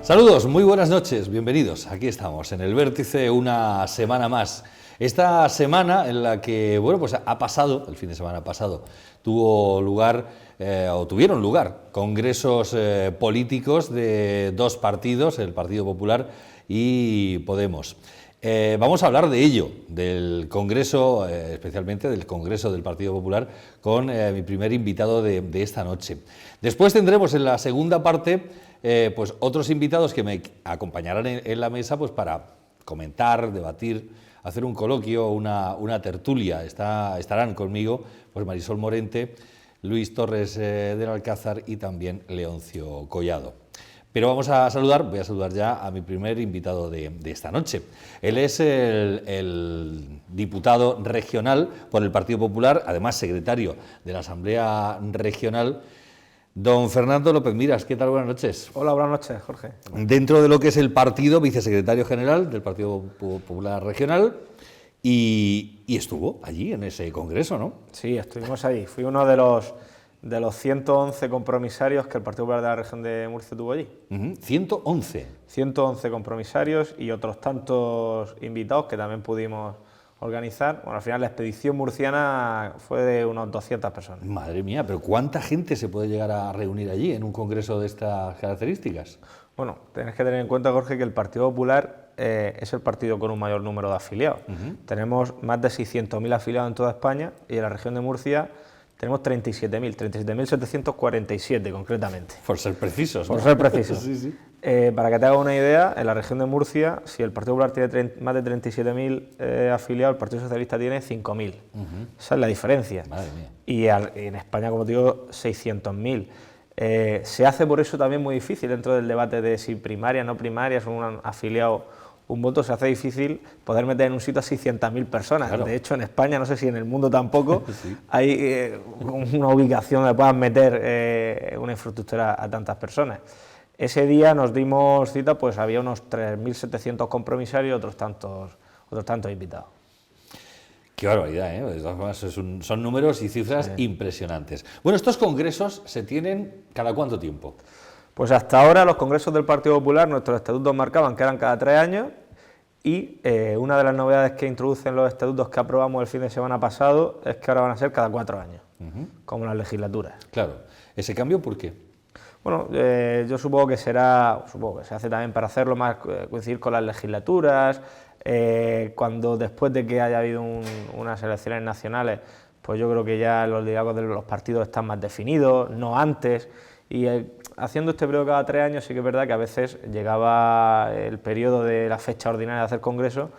Saludos, muy buenas noches, bienvenidos. Aquí estamos en el Vértice una semana más. Esta semana en la que, bueno, pues ha pasado, el fin de semana pasado, tuvieron lugar congresos políticos de dos partidos, el Partido Popular y Podemos. Vamos a hablar de ello, del Congreso, especialmente del Congreso del Partido Popular, con mi primer invitado de esta noche. Después tendremos en la segunda parte pues otros invitados que me acompañarán en la mesa pues para comentar, debatir, hacer un coloquio, una tertulia. Estarán conmigo pues Marisol Morente, Luis Torres del Alcázar y también Leoncio Collado. Pero voy a saludar ya a mi primer invitado de esta noche. Él es el diputado regional por el Partido Popular, además secretario de la Asamblea Regional, don Fernando López Miras. ¿Qué tal? Buenas noches. Hola, buenas noches, Jorge. Dentro de lo que es el partido, vicesecretario general del Partido Popular Regional, y estuvo allí en ese congreso, ¿no? Sí, estuvimos ahí. Fui uno de los 111 compromisarios que el Partido Popular de la región de Murcia tuvo allí. 111. 111 compromisarios y otros tantos invitados que también pudimos organizar. Bueno, al final la expedición murciana fue de unas 200 personas. Madre mía, pero ¿cuánta gente se puede llegar a reunir allí en un congreso de estas características? Bueno, tenés que tener en cuenta, Jorge, que el Partido Popular es el partido con un mayor número de afiliados. Tenemos más de 600.000 afiliados en toda España y en la región de Murcia tenemos 37.747 concretamente. Por ser precisos, ¿no? Por ser precisos. Sí, sí. Para que te haga una idea, en la región de Murcia, si el Partido Popular tiene más de 37.000 afiliados, el Partido Socialista tiene 5.000. Esa es la diferencia. Madre mía. Y en España, como te digo, 600.000. Se hace por eso también muy difícil dentro del debate de si primaria, no primaria, son un afiliado, un voto, se hace difícil poder meter en un sitio a 600.000 personas. Claro. De hecho, en España, no sé si en el mundo tampoco, sí, hay una ubicación donde puedan meter una infraestructura a tantas personas. Ese día nos dimos cita, pues había unos 3.700 compromisarios y otros tantos invitados. Qué barbaridad, ¿eh? De todas formas, son números y cifras impresionantes. Bueno, estos congresos se tienen ¿cada cuánto tiempo? Pues hasta ahora los congresos del Partido Popular, nuestros estatutos marcaban que eran cada 3 años y una de las novedades que introducen los estatutos que aprobamos el fin de semana pasado es que ahora van a ser cada 4 años, como las legislaturas. Claro. ¿Ese cambio por qué? Bueno, yo supongo que se hace también para hacerlo más coincidir con las legislaturas, cuando después de que haya habido unas elecciones nacionales, pues yo creo que ya los liderazgos de los partidos están más definidos, no antes, y haciendo este periodo cada 3 años sí que es verdad que a veces llegaba el periodo de la fecha ordinaria de hacer congreso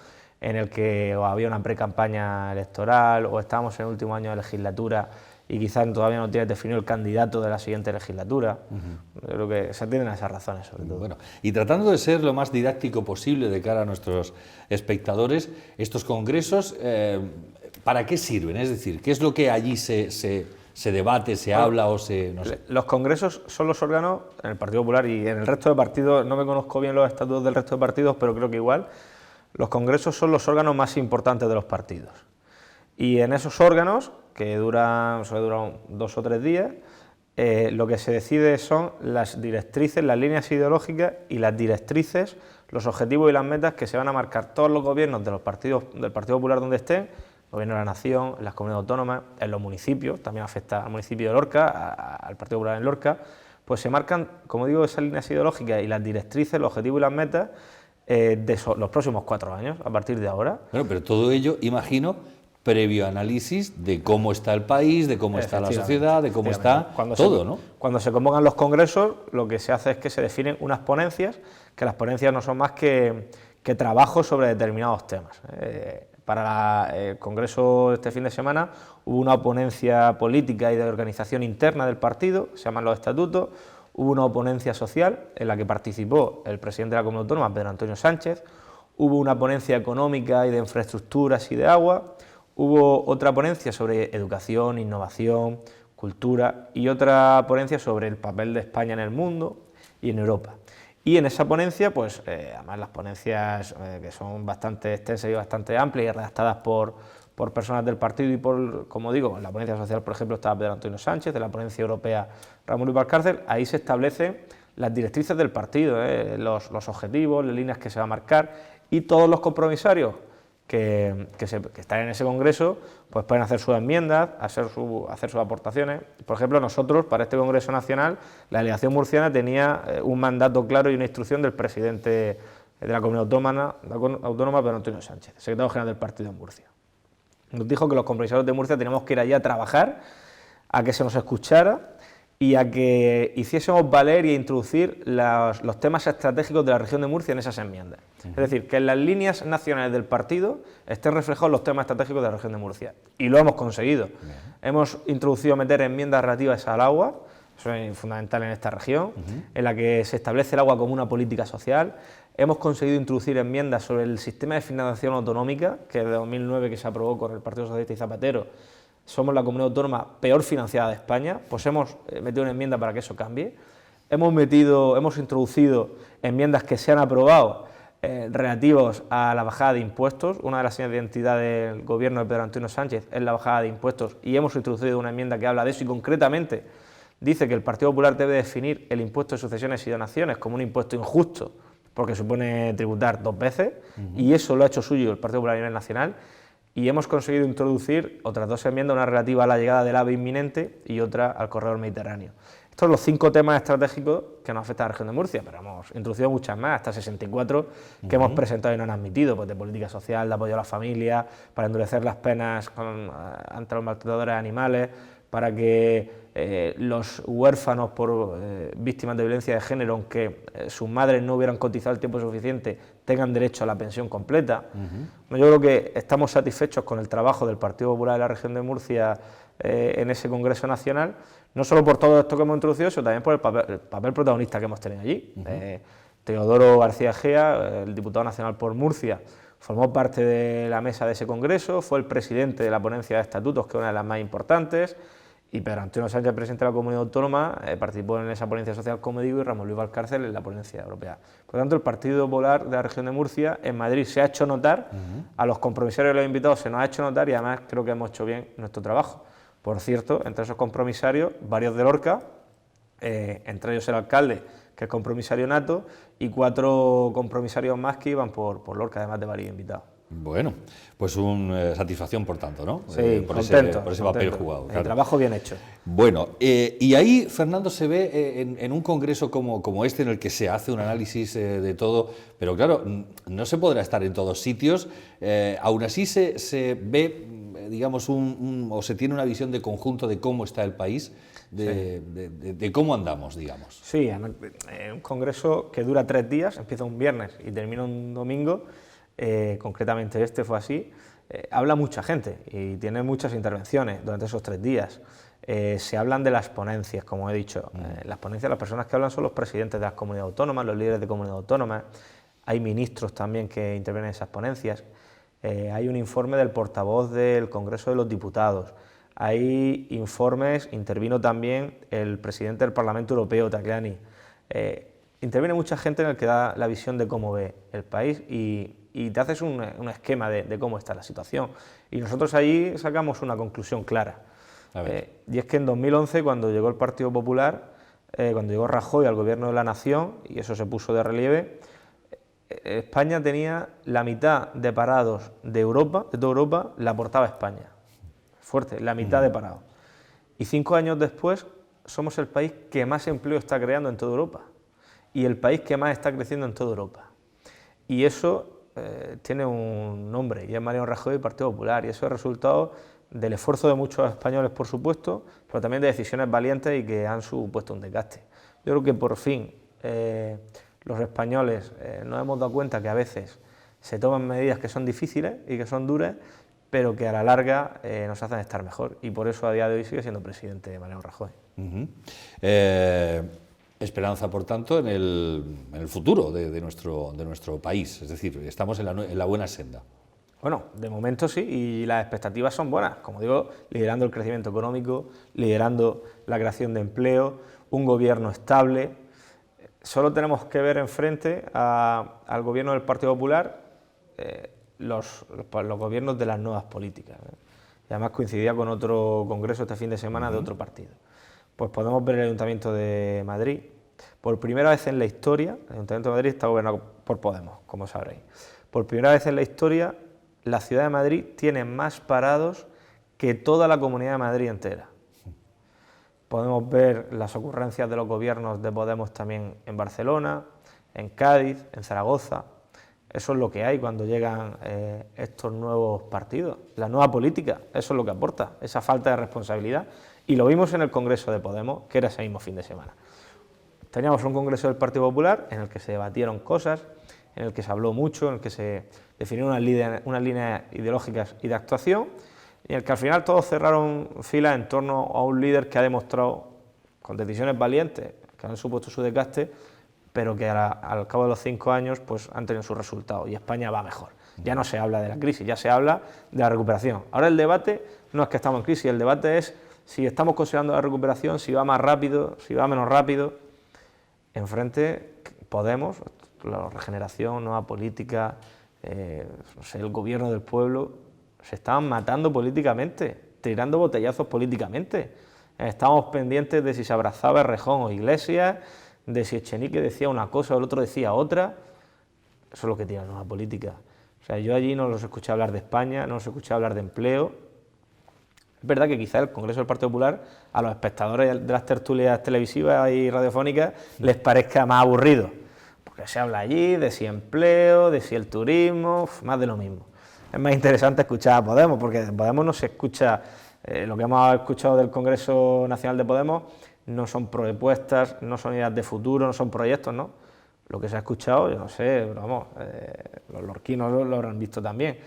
en el que o había una pre-campaña electoral o estábamos en el último año de legislatura y quizás todavía no tienes definido el candidato de la siguiente legislatura. Yo creo que se atienden a esas razones, sobre todo. Bueno, y tratando de ser lo más didáctico posible de cara a nuestros espectadores, estos congresos, ¿para qué sirven? Es decir, ¿qué es lo que allí se debate, se habla o se...? No sé. Los congresos son los órganos, en el Partido Popular y en el resto de partidos, no me conozco bien los estatutos del resto de partidos, pero creo que igual, los congresos son los órganos más importantes de los partidos. Y en esos órganos, que suele durar 2 o 3 días, lo que se decide son las directrices, las líneas ideológicas y las directrices, los objetivos y las metas que se van a marcar todos los gobiernos de los partidos, del Partido Popular donde estén, el Gobierno de la Nación, en las comunidades autónomas, en los municipios, también afecta al municipio de Lorca, al Partido Popular en Lorca, pues se marcan, como digo, esas líneas ideológicas y las directrices, los objetivos y las metas de los próximos 4 años, a partir de ahora. Bueno, pero todo ello, imagino, previo análisis de cómo está el país, de cómo está la sociedad, de cómo está todo, ¿no? Cuando se convocan los congresos, lo que se hace es que se definen unas ponencias, que las ponencias no son más que trabajos sobre determinados temas. Para el congreso de este fin de semana hubo una ponencia política y de organización interna del partido, se llaman los estatutos, hubo una ponencia social en la que participó el presidente de la Comunidad Autónoma, Pedro Antonio Sánchez, hubo una ponencia económica y de infraestructuras y de agua, hubo otra ponencia sobre educación, innovación, cultura y otra ponencia sobre el papel de España en el mundo y en Europa. Y en esa ponencia, pues además las ponencias que son bastante extensas y bastante amplias y redactadas por personas del partido y por, como digo, en la ponencia social, por ejemplo, estaba Pedro Antonio Sánchez, de la ponencia europea Ramón Luis Valcárcel, ahí se establecen las directrices del partido, los objetivos, las líneas que se va a marcar, y todos los compromisarios que están en ese congreso pues pueden hacer sus enmiendas, hacer sus aportaciones. Por ejemplo, nosotros, para este Congreso Nacional, la delegación murciana tenía un mandato claro y una instrucción del presidente de la Comunidad Autónoma, Pedro Antonio Sánchez, secretario general del partido en Murcia. Nos dijo que los compromisarios de Murcia teníamos que ir allí a trabajar, a que se nos escuchara y a que hiciésemos valer y a introducir los temas estratégicos de la región de Murcia en esas enmiendas. Es decir, que en las líneas nacionales del partido estén reflejados los temas estratégicos de la región de Murcia. Y lo hemos conseguido. Hemos introducido meter enmiendas relativas al agua, eso es fundamental en esta región, en la que se establece el agua como una política social. Hemos conseguido introducir enmiendas sobre el sistema de financiación autonómica, que es de 2009, que se aprobó con el Partido Socialista y Zapatero. Somos la comunidad autónoma peor financiada de España, pues hemos metido una enmienda para que eso cambie. Hemos introducido enmiendas que se han aprobado relativos a la bajada de impuestos. Una de las señas de identidad del gobierno de Pedro Antonio Sánchez es la bajada de impuestos, y hemos introducido una enmienda que habla de eso y concretamente dice que el Partido Popular debe definir el impuesto de sucesiones y donaciones como un impuesto injusto porque supone tributar 2 veces, y eso lo ha hecho suyo el Partido Popular a nivel nacional. Y hemos conseguido introducir otras 2 enmiendas, una relativa a la llegada del AVE inminente y otra al corredor mediterráneo. Estos son los 5 temas estratégicos que nos afectan a la región de Murcia, pero hemos introducido muchas más, hasta 64 que hemos presentado y no han admitido, pues de política social, de apoyo a la familia, para endurecer las penas ante los maltratadores de animales, para que los huérfanos por víctimas de violencia de género, aunque sus madres no hubieran cotizado el tiempo suficiente, tengan derecho a la pensión completa. Yo creo que estamos satisfechos con el trabajo del Partido Popular de la región de Murcia en ese Congreso Nacional, no solo por todo esto que hemos introducido, sino también por el papel protagonista que hemos tenido allí. Teodoro García Egea, el diputado nacional por Murcia, formó parte de la mesa de ese Congreso, fue el presidente de la ponencia de estatutos, que es una de las más importantes, y Pedro Antonio Sánchez, presidente de la Comunidad Autónoma, participó en esa ponencia social, como digo, y Ramón Luis Valcárcel en la ponencia europea. Por lo tanto, el Partido Popular de la región de Murcia en Madrid se ha hecho notar, a los compromisarios y los invitados se nos ha hecho notar, y además creo que hemos hecho bien nuestro trabajo. Por cierto, entre esos compromisarios, varios de Lorca, entre ellos el alcalde, que es compromisario nato, y 4 compromisarios más que iban por Lorca, además de varios invitados. Bueno, pues una satisfacción por tanto, ¿no? Sí, por contento, ese contento. papel jugado. Claro. El trabajo bien hecho. Bueno, y ahí, Fernando, se ve en un congreso como este, en el que se hace un análisis de todo, pero claro, no se podrá estar en todos sitios, aún así se ve, digamos, o se tiene una visión de conjunto de cómo está el país, de cómo andamos, digamos. Sí, un congreso que dura 3 días, empieza un viernes y termina un domingo. Concretamente este fue así, habla mucha gente y tiene muchas intervenciones durante esos 3 días. Se hablan de las ponencias, como he dicho. Las ponencias, las personas que hablan son los presidentes de las comunidades autónomas, los líderes de comunidades autónomas. Hay ministros también que intervienen en esas ponencias. Hay un informe del portavoz del Congreso de los Diputados. Hay informes, intervino también el presidente del Parlamento Europeo, Tajani. Interviene mucha gente en el que da la visión de cómo ve el país y te haces un esquema de cómo está la situación. Y nosotros allí sacamos una conclusión clara. Y es que en 2011, cuando llegó el Partido Popular, cuando llegó Rajoy al gobierno de la nación, y eso se puso de relieve, España tenía la mitad de parados de Europa, de toda Europa, la aportaba España. Fuerte, la mitad de parados. Y 5 años después, somos el país que más empleo está creando en toda Europa. Y el país que más está creciendo en toda Europa. Y eso tiene un nombre, y es Mariano Rajoy y Partido Popular, y eso es resultado del esfuerzo de muchos españoles, por supuesto, pero también de decisiones valientes y que han supuesto un desgaste. Yo creo que por fin los españoles nos hemos dado cuenta que a veces se toman medidas que son difíciles y que son duras, pero que a la larga nos hacen estar mejor, y por eso a día de hoy sigue siendo presidente Mariano Rajoy. Esperanza, por tanto, en el futuro de nuestro país, es decir, estamos en la buena senda. Bueno, de momento sí, y las expectativas son buenas, como digo, liderando el crecimiento económico, liderando la creación de empleo, un gobierno estable. Solo tenemos que ver enfrente al gobierno del Partido Popular los gobiernos de las nuevas políticas. Y además coincidía con otro congreso este fin de semana de otro partido. Pues podemos ver el Ayuntamiento de Madrid, Por primera vez en la historia, el Ayuntamiento de Madrid está gobernado por Podemos, como sabréis. Por primera vez en la historia, la ciudad de Madrid tiene más parados que toda la Comunidad de Madrid entera. Podemos ver las ocurrencias de los gobiernos de Podemos también en Barcelona, en Cádiz, en Zaragoza. Eso es lo que hay cuando llegan estos nuevos partidos, la nueva política, eso es lo que aporta, esa falta de responsabilidad. Y lo vimos en el Congreso de Podemos, que era ese mismo fin de semana. Teníamos un Congreso del Partido Popular en el que se debatieron cosas, en el que se habló mucho, en el que se definieron unas líneas ideológicas y de actuación, y en el que al final todos cerraron filas en torno a un líder que ha demostrado, con decisiones valientes, que han supuesto su desgaste, pero que al cabo de los 5 años pues, han tenido sus resultados y España va mejor. Ya no se habla de la crisis, ya se habla de la recuperación. Ahora el debate no es que estamos en crisis, el debate es si estamos considerando la recuperación, si va más rápido, si va menos rápido. Enfrente Podemos, la regeneración, nueva política, no sé, el gobierno del pueblo, se estaban matando políticamente, tirando botellazos políticamente. Estábamos pendientes de si se abrazaba Errejón o Iglesias, de si Echenique decía una cosa o el otro decía otra. Eso es lo que tiene la nueva política. O sea, yo allí no los escuché hablar de España, no los escuché hablar de empleo. Es verdad que quizá el Congreso del Partido Popular a los espectadores de las tertulias televisivas y radiofónicas les parezca más aburrido, porque se habla allí de si empleo, de si el turismo, más de lo mismo. Es más interesante escuchar a Podemos, porque en Podemos no se escucha, lo que hemos escuchado del Congreso Nacional de Podemos no son propuestas, no son ideas de futuro, no son proyectos, ¿no? Lo que se ha escuchado, yo no sé, pero vamos, los lorquinos lo habrán visto también.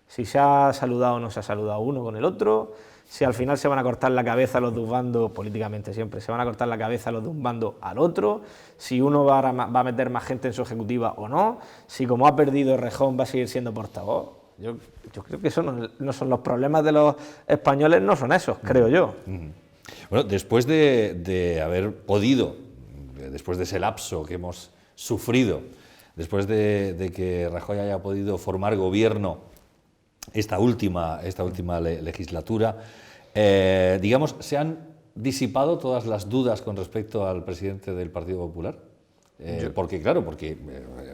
Si se ha saludado o no se ha saludado uno con el otro, si al final se van a cortar la cabeza los de un bando, políticamente siempre, se van a cortar la cabeza los de un bando al otro, si uno va a meter más gente en su ejecutiva o no, si como ha perdido Errejón va a seguir siendo portavoz. Yo creo que eso no son los problemas de los españoles, no son esos, creo yo. Bueno, después de haber podido, después de ese lapso que hemos sufrido, después de que Rajoy haya podido formar gobierno esta última legislatura, digamos, ¿se han disipado todas las dudas con respecto al presidente del Partido Popular? Porque,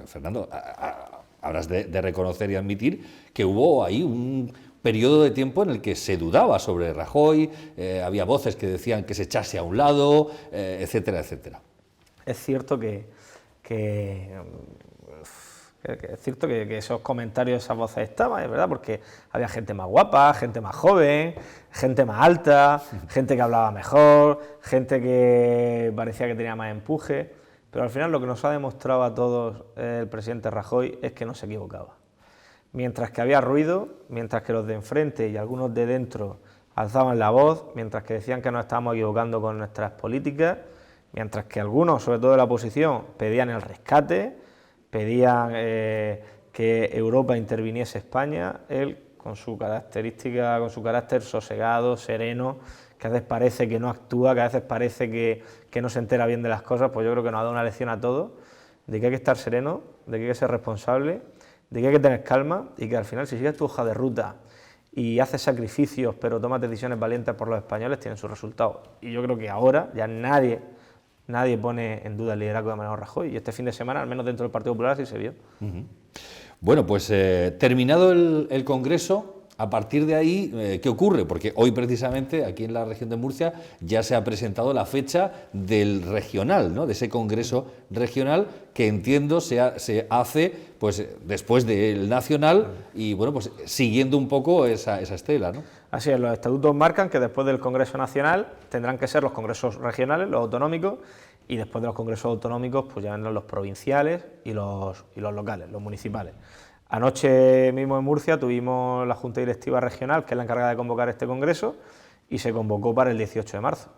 Fernando, habrás de reconocer y admitir que hubo ahí un periodo de tiempo en el que se dudaba sobre Rajoy, había voces que decían que se echase a un lado, etcétera, etcétera. Es cierto que esos comentarios, esas voces estaban, es verdad, porque había gente más guapa, gente más joven, gente más alta, gente que hablaba mejor, gente que parecía que tenía más empuje, pero al final lo que nos ha demostrado a todos el presidente Rajoy es que no se equivocaba. Mientras que había ruido, mientras que los de enfrente y algunos de dentro alzaban la voz, mientras que decían que nos estábamos equivocando con nuestras políticas, mientras que algunos, sobre todo de la oposición, pedían el rescate, pedían que Europa interviniese España, él con su característica, con su carácter sosegado, sereno, que a veces parece que no actúa, que a veces parece que no se entera bien de las cosas, pues yo creo que nos ha dado una lección a todos de que hay que estar sereno, de que hay que ser responsable, de que hay que tener calma y que al final si sigues tu hoja de ruta y haces sacrificios pero tomas decisiones valientes por los españoles, tienen sus resultados. Y yo creo que ahora ya nadie pone en duda el liderazgo de Mariano Rajoy y este fin de semana, al menos dentro del Partido Popular, así se vio. Bueno, pues terminado el Congreso, a partir de ahí, ¿qué ocurre? Porque hoy precisamente aquí en la región de Murcia ya se ha presentado la fecha del regional, ¿no? De ese Congreso regional que entiendo se hace pues después del nacional y bueno, pues siguiendo un poco esa estela, ¿no? Así es, los estatutos marcan que después del Congreso Nacional tendrán que ser los congresos regionales, los autonómicos, y después de los congresos autonómicos pues ya vendrán los provinciales y los locales, los municipales. Anoche mismo en Murcia tuvimos la Junta Directiva Regional, que es la encargada de convocar este congreso, y se convocó para el 18 de marzo.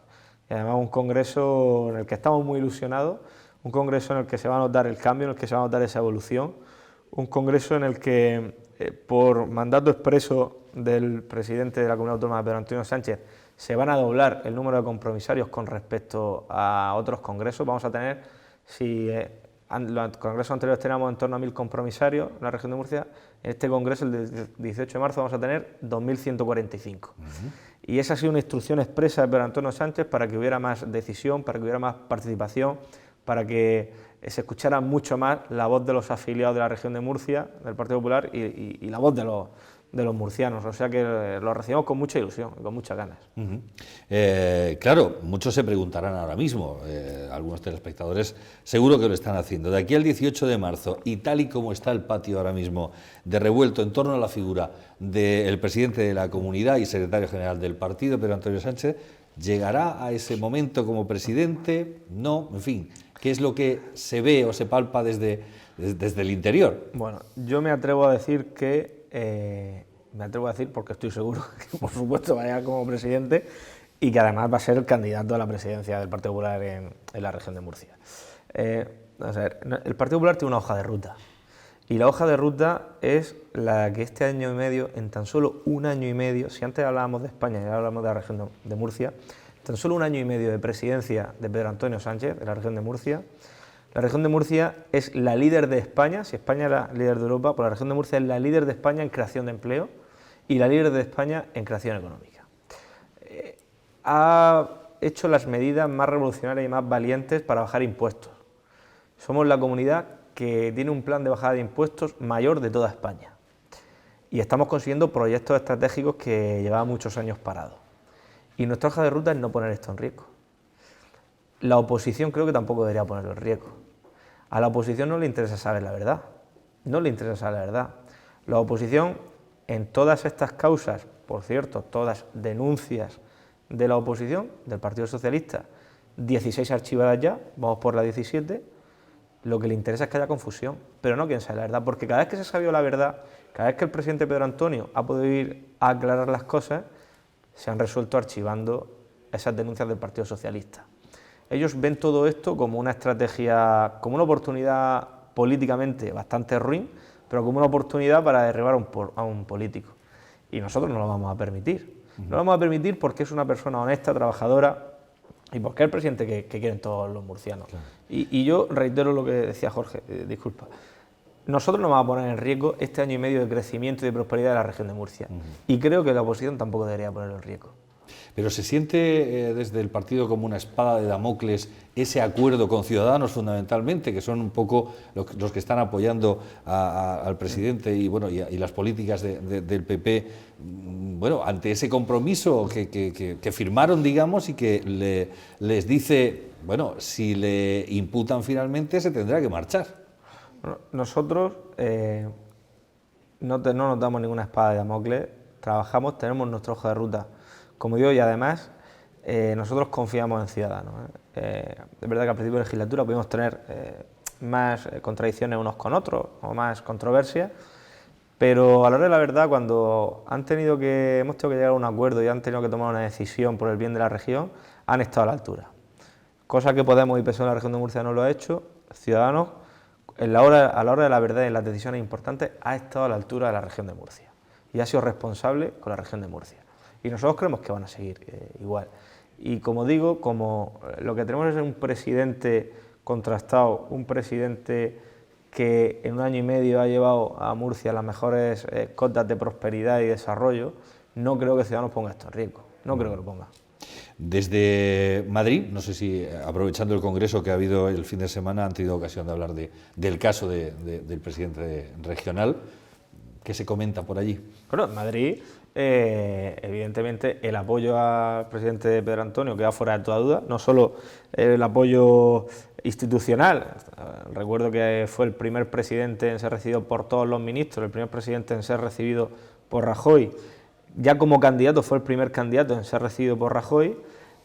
Y además un congreso en el que estamos muy ilusionados, un congreso en el que se va a notar el cambio, en el que se va a notar esa evolución, un congreso en el que, por mandato expreso del presidente de la Comunidad Autónoma, Pedro Antonio Sánchez, se van a doblar el número de compromisarios con respecto a otros congresos. Vamos a tener, en los congresos anteriores teníamos en torno a 1.000 compromisarios en la región de Murcia, en este congreso, el 18 de marzo, vamos a tener 2.145. Y esa ha sido una instrucción expresa de Pedro Antonio Sánchez para que hubiera más decisión, para que hubiera más participación, para que se escuchara mucho más la voz de los afiliados de la región de Murcia, del Partido Popular, y la voz de los murcianos. O sea que lo recibimos con mucha ilusión, con muchas ganas. Claro, muchos se preguntarán ahora mismo, algunos telespectadores seguro que lo están haciendo. De aquí al 18 de marzo, y tal y como está el patio ahora mismo de revuelto en torno a la figura del presidente de la comunidad y secretario general del partido, Pedro Antonio Sánchez, ¿llegará a ese momento como presidente? No, en fin, ¿qué es lo que se ve o se palpa desde el interior? Bueno, yo me atrevo a decir porque estoy seguro que por supuesto va a llegar como presidente y que además va a ser el candidato a la presidencia del Partido Popular en la región de Murcia. Vamos a ver, el Partido Popular tiene una hoja de ruta y la hoja de ruta es la que este año y medio, en tan solo un año y medio, si antes hablábamos de España y ahora hablamos de la región de Murcia, tan solo un año y medio de presidencia de Pedro Antonio Sánchez de la región de Murcia. La región de Murcia es la líder de España, si España era líder de Europa, pues la región de Murcia es la líder de España en creación de empleo y la líder de España en creación económica. Ha hecho las medidas más revolucionarias y más valientes para bajar impuestos. Somos la comunidad que tiene un plan de bajada de impuestos mayor de toda España y estamos consiguiendo proyectos estratégicos que llevaban muchos años parados. Y nuestra hoja de ruta es no poner esto en riesgo. La oposición creo que tampoco debería ponerlo en riesgo. A la oposición no le interesa saber la verdad. No le interesa saber la verdad. La oposición, en todas estas causas, por cierto, todas denuncias de la oposición, del Partido Socialista, 16 archivadas ya, vamos por la 17, lo que le interesa es que haya confusión, pero no quieren saber la verdad, porque cada vez que se ha sabido la verdad, cada vez que el presidente Pedro Antonio ha podido ir a aclarar las cosas, se han resuelto archivando esas denuncias del Partido Socialista. Ellos ven todo esto como una estrategia, como una oportunidad políticamente bastante ruin, pero como una oportunidad para derribar a un político. Y nosotros no lo vamos a permitir. No lo vamos a permitir porque es una persona honesta, trabajadora, y porque es el presidente que quieren todos los murcianos. Claro. Y yo reitero lo que decía Jorge, disculpa. Nosotros no vamos a poner en riesgo este año y medio de crecimiento y de prosperidad de la región de Murcia. Y creo que la oposición tampoco debería ponerlo en riesgo. Pero ¿se siente desde el partido como una espada de Damocles ese acuerdo con Ciudadanos fundamentalmente, que son un poco los que están apoyando al presidente y, bueno, y las políticas del PP, bueno, ante ese compromiso que firmaron, digamos, y que les dice, bueno, si le imputan finalmente se tendrá que marchar? Bueno, nosotros no nos damos ninguna espada de Damocles, trabajamos, tenemos nuestra hoja de ruta, como digo, y además nosotros confiamos en Ciudadanos. Es verdad que al principio de legislatura pudimos tener más contradicciones unos con otros o más controversias, pero a la hora de la verdad, cuando hemos tenido que llegar a un acuerdo y han tenido que tomar una decisión por el bien de la región, han estado a la altura. Cosa que Podemos y PSOE en la región de Murcia no lo ha hecho. Ciudadanos, a la hora de la verdad y en las decisiones importantes, ha estado a la altura de la región de Murcia y ha sido responsable con la región de Murcia. Y nosotros creemos que van a seguir igual. Y como digo, como lo que tenemos es un presidente contrastado, un presidente que en un año y medio ha llevado a Murcia las mejores cotas de prosperidad y desarrollo, no creo que Ciudadanos ponga esto en riesgo, no creo que lo ponga. Desde Madrid, no sé si aprovechando el congreso que ha habido el fin de semana han tenido ocasión de hablar del caso del presidente regional. ¿Qué se comenta por allí? Bueno, en Madrid, evidentemente, el apoyo al presidente Pedro Antonio queda fuera de toda duda, no solo el apoyo institucional. Recuerdo que fue el primer presidente en ser recibido por todos los ministros, el primer presidente en ser recibido por Rajoy. Ya como candidato fue el primer candidato en ser recibido por Rajoy.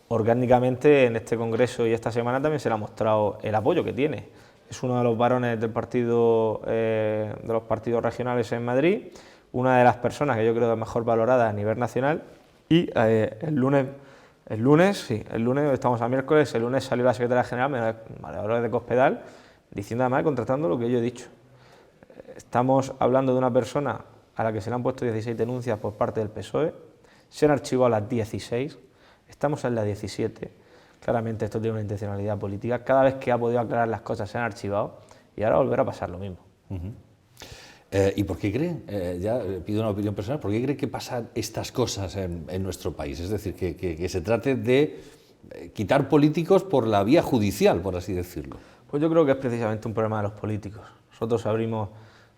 Orgánicamente en este congreso y esta semana también se le ha mostrado el apoyo que tiene. Es uno de los varones del partido, de los partidos regionales en Madrid, una de las personas que yo creo mejor valorada a nivel nacional. Y el lunes, estamos a miércoles, el lunes salió la secretaria general, María Dolores de Cospedal, diciendo además, contratando lo que yo he dicho. Estamos hablando de una persona a la que se le han puesto 16 denuncias por parte del PSOE, se han archivado las 16, estamos en la 17, claramente esto tiene una intencionalidad política, cada vez que ha podido aclarar las cosas se han archivado y ahora volverá a pasar lo mismo. ¿Y por qué creen, ya pido una opinión personal, por qué creen que pasan estas cosas en nuestro país? Es decir, que se trate de quitar políticos por la vía judicial, por así decirlo. Pues yo creo que es precisamente un problema de los políticos. Nosotros abrimos,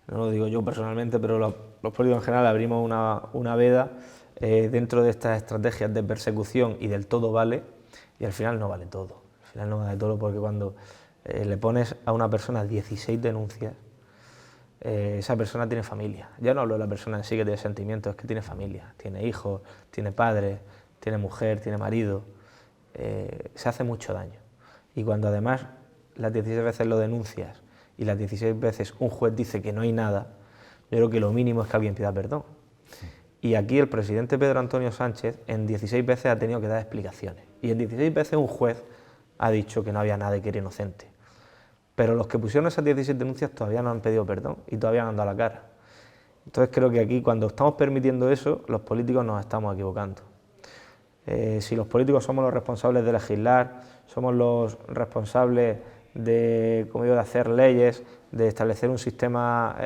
no lo digo yo personalmente, pero los políticos en general abrimos una veda dentro de estas estrategias de persecución y del todo vale, y al final no vale todo. Al final no vale todo porque cuando le pones a una persona 16 denuncias, esa persona tiene familia. Ya no hablo de la persona en sí que tiene sentimientos, es que tiene familia, tiene hijos, tiene padres, tiene mujer, tiene marido. Se hace mucho daño. Y cuando además las 16 veces lo denuncias y las 16 veces un juez dice que no hay nada, yo creo que lo mínimo es que alguien pida perdón. Y aquí el presidente Pedro Antonio Sánchez en 16 veces ha tenido que dar explicaciones. Y en 16 veces un juez ha dicho que no había nada y que era inocente. Pero los que pusieron esas 16 denuncias todavía no han pedido perdón y todavía no han dado la cara. Entonces creo que aquí, cuando estamos permitiendo eso, los políticos nos estamos equivocando. Si los políticos somos los responsables de legislar, somos los responsables de, como digo, de hacer leyes, de establecer un sistema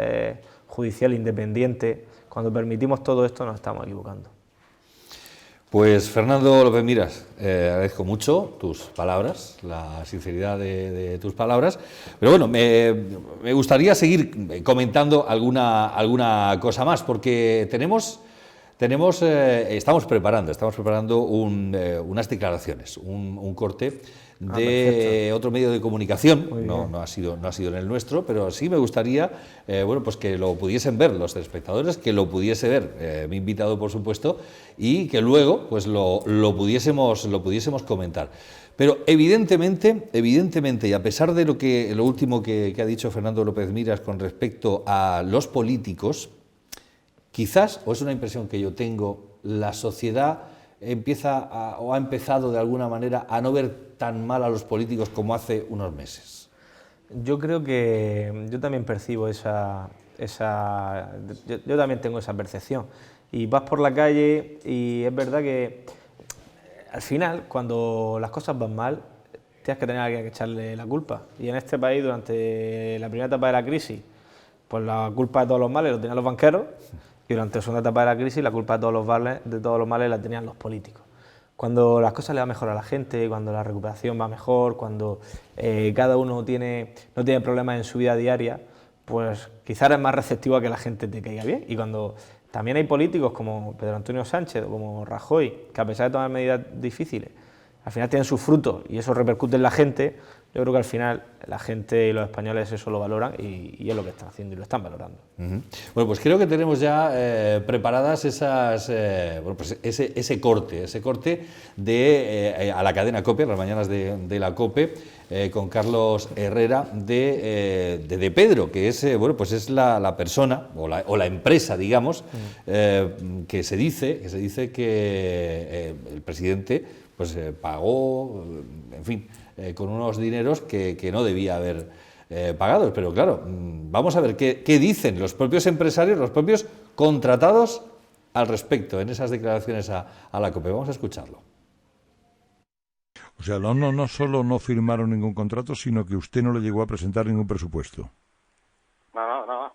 judicial independiente, cuando permitimos todo esto nos estamos equivocando. Pues Fernando López Miras, agradezco mucho tus palabras, la sinceridad de tus palabras, pero bueno, me gustaría seguir comentando alguna cosa más, porque estamos preparando unas declaraciones, un corte de otro medio de comunicación, no ha sido en el nuestro, pero sí me gustaría pues que lo pudiesen ver los espectadores, que lo pudiese ver mi invitado, por supuesto, y que luego pues lo pudiésemos comentar. Pero evidentemente, y a pesar de lo último que ha dicho Fernando López Miras con respecto a los políticos, quizás, o es una impresión que yo tengo, la sociedad ha empezado de alguna manera a no ver tan mal a los políticos como hace unos meses. Yo creo que yo también percibo yo también tengo esa percepción. Y vas por la calle y es verdad que al final, cuando las cosas van mal, tienes que tener a alguien que echarle la culpa. Y en este país, durante la primera etapa de la crisis, pues la culpa de todos los males lo tenían los banqueros, y durante la segunda etapa de la crisis la culpa de todos los males la tenían los políticos. Cuando las cosas le van mejor a la gente, cuando la recuperación va mejor, cuando cada uno no tiene problemas en su vida diaria, pues quizás eres más receptivo a que la gente te caiga bien. Y cuando también hay políticos como Pedro Antonio Sánchez o como Rajoy, que a pesar de tomar medidas difíciles, al final tienen sus frutos y eso repercute en la gente, yo creo que al final la gente y los españoles eso lo valoran y es lo que están haciendo y lo están valorando. Bueno, pues creo que tenemos ya preparadas ese corte a la cadena COPE, a las mañanas de la COPE, con Carlos Herrera de Pedro, que es es la persona o la empresa, digamos, que se dice que el presidente pagó, en fin, con unos dineros que no debía haber pagados. Pero claro, vamos a ver qué dicen los propios empresarios, los propios contratados al respecto en esas declaraciones a la COPE. Vamos a escucharlo. O sea, no solo no firmaron ningún contrato, sino que usted no le llegó a presentar ningún presupuesto. No.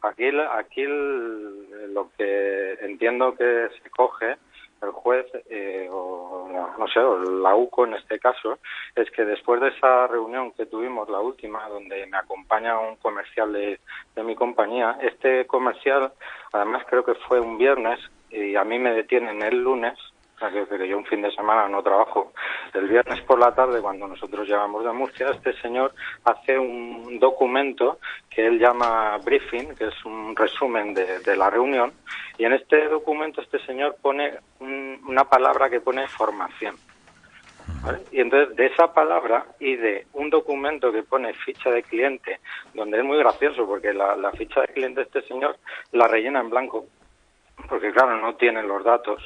Aquí lo que entiendo que se coge el juez o la UCO en este caso, es que después de esa reunión que tuvimos, la última, donde me acompaña un comercial de mi compañía, este comercial, además creo que fue un viernes, y a mí me detienen el lunes, o sea, que yo un fin de semana no trabajo. El viernes por la tarde, cuando nosotros llegamos de Murcia, este señor hace un documento que él llama briefing, que es un resumen de la reunión, y en este documento este señor pone una palabra que pone formación. ¿Vale? Y entonces de esa palabra y de un documento que pone ficha de cliente, donde es muy gracioso porque la ficha de cliente de este señor la rellena en blanco, porque claro, no tiene los datos.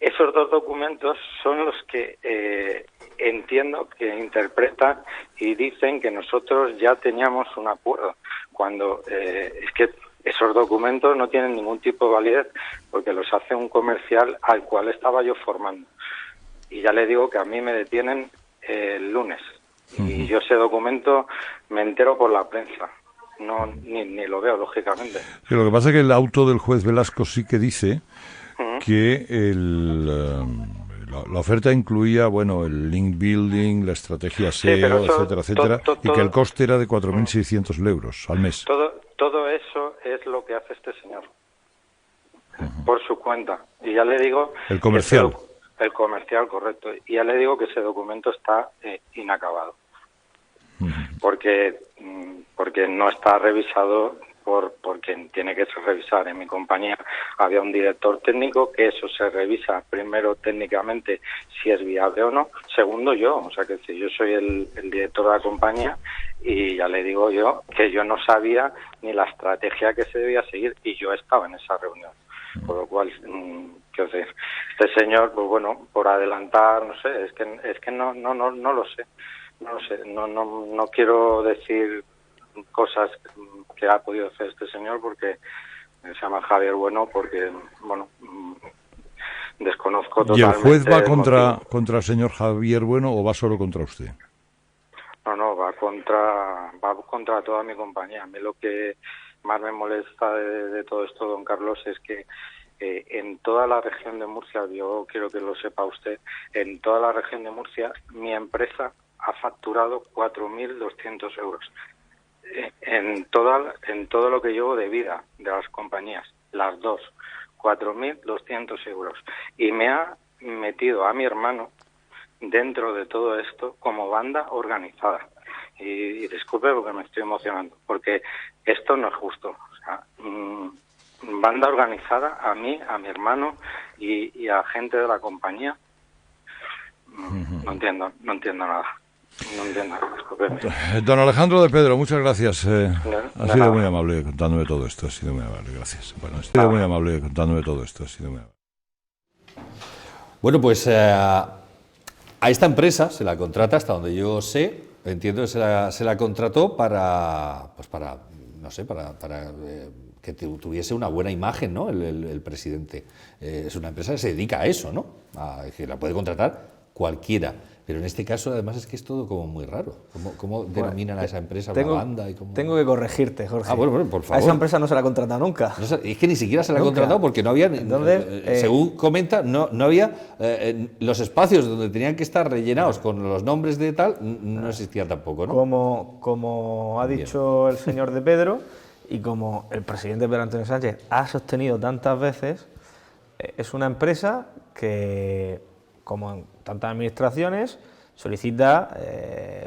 Esos dos documentos son los que entiendo que interpretan y dicen que nosotros ya teníamos un acuerdo, cuando es que esos documentos no tienen ningún tipo de validez porque los hace un comercial al cual estaba yo formando. Y ya le digo que a mí me detienen el lunes. Y yo ese documento me entero por la prensa. Ni lo veo, lógicamente. Sí, lo que pasa es que el auto del juez Velasco sí que dice que La oferta incluía, bueno, el link building, la estrategia SEO, etcétera, etcétera, y que el coste era de 4.600 euros al mes. Todo eso es lo que hace este señor por su cuenta. Y ya le digo... El comercial. El comercial, correcto. Y ya le digo que ese documento está inacabado. Porque no está revisado por quien tiene que revisar. En mi compañía había un director técnico, que eso se revisa primero técnicamente si es viable o no. Segundo, yo. O sea, que si yo soy el director de la compañía, y ya le digo yo que yo no sabía ni la estrategia que se debía seguir, y yo estaba en esa reunión. Por lo cual, quiero decir, este señor, pues bueno, por adelantar, no sé, es que no lo sé. No quiero decir cosas que ha podido hacer este señor, porque se llama Javier Bueno, porque, bueno, desconozco totalmente. ¿Y el juez va contra el señor Javier Bueno o va solo contra usted? No, va contra toda mi compañía. A mí lo que más me molesta de todo esto, don Carlos, es que en toda la región de Murcia, yo quiero que lo sepa usted, en toda la región de Murcia, mi empresa ha facturado 4.200 euros. En todo lo que llevo de vida de las compañías, las dos, 4.200 euros. Y me ha metido a mi hermano dentro de todo esto como banda organizada. Y disculpe porque me estoy emocionando, porque esto no es justo. O sea, banda organizada a mí, a mi hermano y a gente de la compañía. No entiendo nada. No entiendo, discúlpeme. Don Alejandro de Pedro, muchas gracias. Ha sido muy amable contándome todo esto. Ha sido muy amable, gracias. Bueno, ha sido muy amable contándome todo esto. Ha sido muy amable. Bueno, pues a esta empresa se la contrata, hasta donde yo sé, entiendo que se la contrató para que tuviese una buena imagen, ¿no? El presidente. Es una empresa que se dedica a eso, ¿no? Que la puede contratar cualquiera. Pero en este caso, además, es que es todo como muy raro. ¿Cómo denominan a esa empresa una banda? Tengo que corregirte, Jorge. Bueno, por favor. A esa empresa no se la ha contratado nunca. Es que ni siquiera se la ha contratado porque no había, entonces, según comenta, no había los espacios donde tenían que estar rellenados con los nombres de tal, no existía tampoco, ¿no? Como ha dicho el señor de Pedro, y como el presidente Pedro Antonio Sánchez ha sostenido tantas veces, es una empresa que, como en tantas administraciones, solicita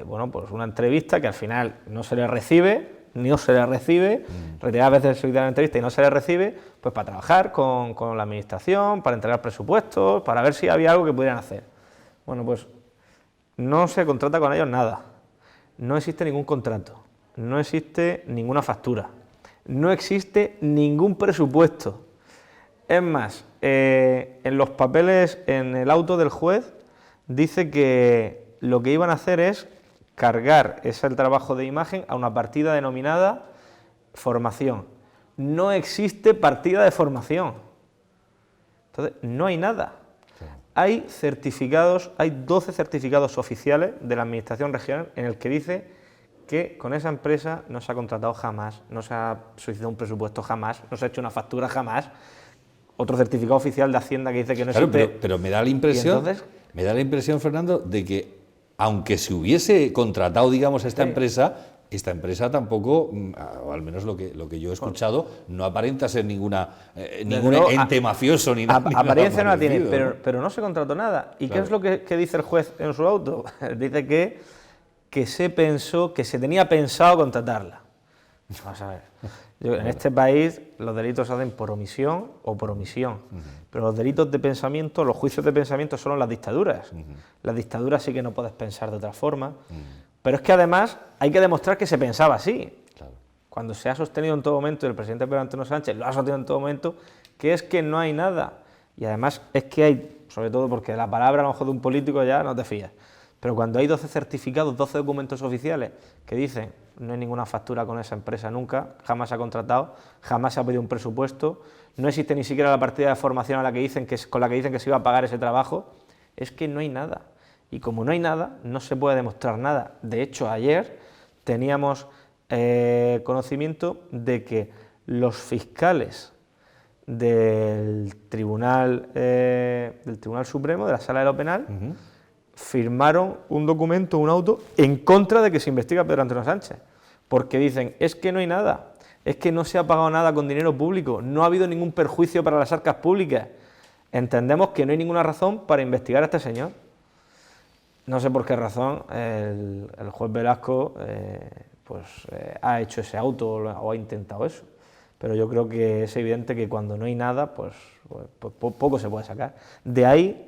pues una entrevista que al final no se le recibe, reiteradas veces solicita la entrevista y no se le recibe, pues para trabajar con la administración, para entregar presupuestos, para ver si había algo que pudieran hacer. Bueno, pues no se contrata con ellos nada, no existe ningún contrato, no existe ninguna factura, no existe ningún presupuesto. Es más, en los papeles, en el auto del juez, dice que lo que iban a hacer es cargar ese trabajo de imagen a una partida denominada formación. No existe partida de formación. Entonces, no hay nada. Hay certificados, hay 12 certificados oficiales de la Administración Regional en el que dice que con esa empresa no se ha contratado jamás, no se ha solicitado un presupuesto jamás, no se ha hecho una factura jamás. Otro certificado oficial de Hacienda que dice que no existe. Pero me da la impresión, Fernando, de que aunque se hubiese contratado, digamos, a esta empresa tampoco, o al menos lo que yo he escuchado, no aparenta ser ningún ente mafioso ni nada. Apariencia no la tiene, pero no se contrató nada. ¿Y qué es lo que dice el juez en su auto? Dice que se tenía pensado contratarla. Vamos a ver. En este país los delitos se hacen por omisión o por omisión, pero los delitos de pensamiento, los juicios de pensamiento son las dictaduras. Las dictaduras sí que no puedes pensar de otra forma, pero es que además hay que demostrar que se pensaba así. Claro. Cuando se ha sostenido en todo momento, y el presidente Pedro Antonio Sánchez lo ha sostenido en todo momento, que es que no hay nada. Y además es que hay, sobre todo porque la palabra a lo mejor de un político ya no te fías, pero cuando hay 12 certificados, 12 documentos oficiales que dicen no hay ninguna factura con esa empresa nunca, jamás se ha contratado, jamás se ha pedido un presupuesto, no existe ni siquiera la partida de formación con la que dicen que se iba a pagar ese trabajo, es que no hay nada. Y como no hay nada, no se puede demostrar nada. De hecho, ayer teníamos conocimiento de que los fiscales del Tribunal Supremo, de la Sala de lo Penal, firmaron un documento, un auto, en contra de que se investigue a Pedro Antonio Sánchez, porque dicen, es que no hay nada, es que no se ha pagado nada con dinero público, no ha habido ningún perjuicio para las arcas públicas, entendemos que no hay ninguna razón para investigar a este señor. No sé por qué razón el juez Velasco ha hecho ese auto o ha intentado eso, pero yo creo que es evidente que cuando no hay nada, pues poco se puede sacar. De ahí,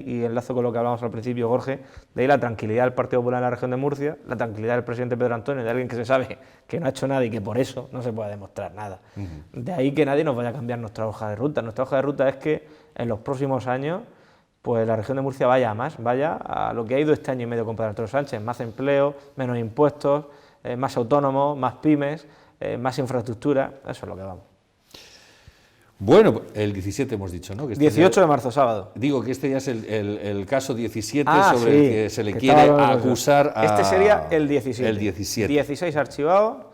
y enlazo con lo que hablábamos al principio, Jorge, de ahí la tranquilidad del Partido Popular en la región de Murcia, la tranquilidad del presidente Pedro Antonio, de alguien que se sabe que no ha hecho nada y que por eso no se puede demostrar nada. De ahí que nadie nos vaya a cambiar nuestra hoja de ruta. Nuestra hoja de ruta es que en los próximos años pues la región de Murcia vaya a más, vaya a lo que ha ido este año y medio con Pedro Antonio Sánchez, más empleo, menos impuestos, más autónomos, más pymes, más infraestructura, eso es lo que vamos. Bueno, el 17 hemos dicho, ¿no? Que este 18 de marzo, sábado. Digo que este ya es el caso 17 sí, sobre el que se le quiere acusar a... Este sería el 17. El 17. 16 archivados,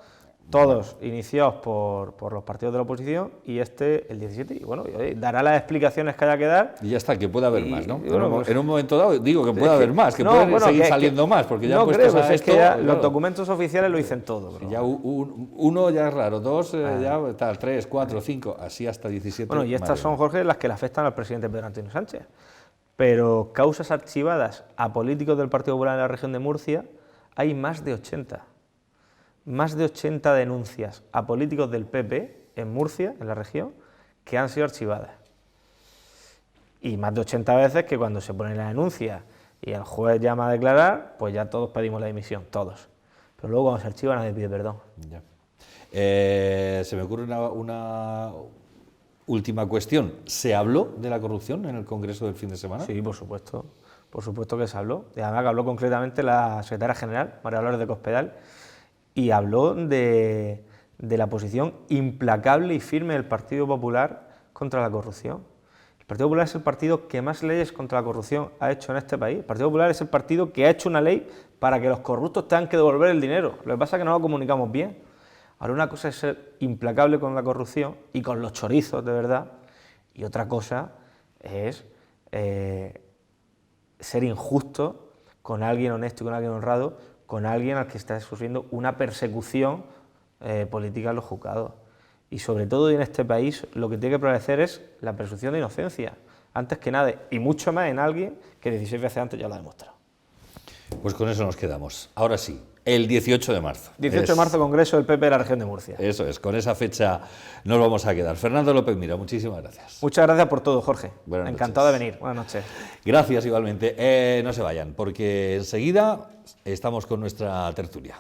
todos iniciados por los partidos de la oposición, y este el 17, y bueno, dará las explicaciones que haya que dar. Y ya está, que puede haber más, ¿no? Bueno, en un momento dado digo que puede haber más, que pueden seguir saliendo más, porque ya puestos a esto... Es que ya los documentos oficiales lo dicen todo. Pero ya uno ya es raro, dos ya tal, 3, 4, 5, así hasta 17. Bueno, y estas son, Jorge, las que le afectan al presidente Pedro Antonio Sánchez. Pero causas archivadas a políticos del Partido Popular en la región de Murcia hay más de 80. Más de 80 denuncias a políticos del PP en Murcia, en la región, que han sido archivadas. Y más de 80 veces que cuando se pone la denuncia y el juez llama a declarar, pues ya todos pedimos la dimisión, todos. Pero luego cuando se archiva nadie pide perdón. Ya. Se me ocurre una última cuestión. ¿Se habló de la corrupción en el Congreso del fin de semana? Sí, por supuesto que se habló. Y además que habló concretamente la secretaria general, María Dolores de Cospedal, y habló de la posición implacable y firme del Partido Popular contra la corrupción. El Partido Popular es el partido que más leyes contra la corrupción ha hecho en este país. El Partido Popular es el partido que ha hecho una ley para que los corruptos tengan que devolver el dinero. Lo que pasa es que no lo comunicamos bien. Ahora, una cosa es ser implacable con la corrupción y con los chorizos de verdad, y otra cosa es ser injusto con alguien honesto y con alguien honrado, con alguien al que está sufriendo una persecución política en los juzgados. Y sobre todo en este país lo que tiene que prevalecer es la presunción de inocencia, antes que nada, y mucho más en alguien que 16 veces antes ya lo ha demostrado. Pues con eso nos quedamos. Ahora sí, el 18 de marzo. 18 de marzo, Congreso del PP de la región de Murcia. Eso es, con esa fecha nos vamos a quedar. Fernando López Mira, muchísimas gracias. Muchas gracias por todo, Jorge. Buenas noches. Encantado de venir. Buenas noches. Gracias igualmente. No se vayan, porque enseguida estamos con nuestra tertulia.